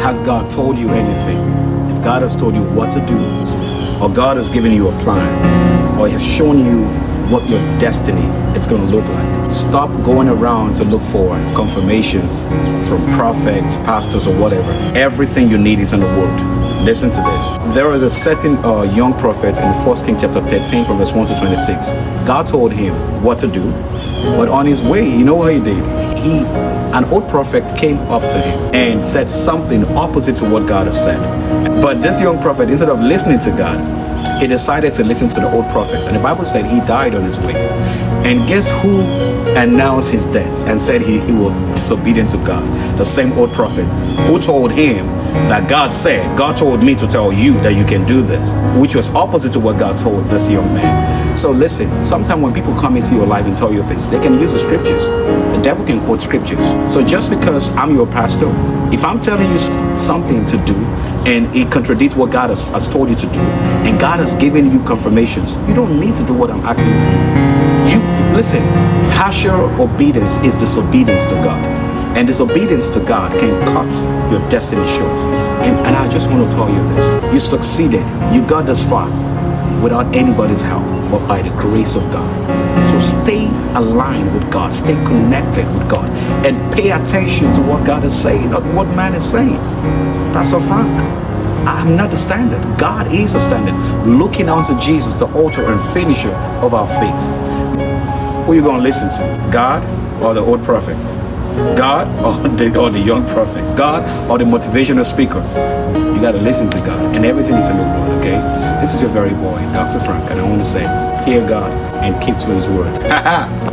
Has God told you anything? If God has told you what to do, or God has given you a plan, or He has shown you what your destiny is going to look like, stop going around to look for confirmations from prophets, pastors, or whatever. Everything you need is in the Word. Listen to this. There is a certain young prophet in 1 Kings chapter 13 from verse 1 to 26. God told him what to do, but on his way, you know what he did? An old prophet came up to him and said something opposite to what God has said. But this young prophet, instead of listening to God, he decided to listen to the old prophet. And the Bible said he died on his way. And guess who announced his death and said he was disobedient to God? The same old prophet who told him that God told me to tell you that you can do this, which was opposite to what God told this young man. So listen, sometimes when people come into your life and tell you things, they can use the scriptures. The devil can quote scriptures. So just because I'm your pastor, if I'm telling you something to do and it contradicts what God has told you to do, and God has given you confirmations, you don't need to do what I'm asking you to do. Listen, partial obedience is disobedience to God. And disobedience to God can cut your destiny short. And I just want to tell you this. You succeeded. You got this far without anybody's help, but by the grace of God. So stay aligned with God. Stay connected with God. And pay attention to what God is saying, not what man is saying. Pastor Frank, I'm not the standard. God is the standard. Looking unto Jesus, the author and finisher of our faith. Who are you going to listen to? God or the old prophet? God or the young prophet? God or the motivational speaker? You got to listen to God, and everything is in the Word, okay? This is your very boy, Dr. Frank, and I want to say, hear God and keep to His Word.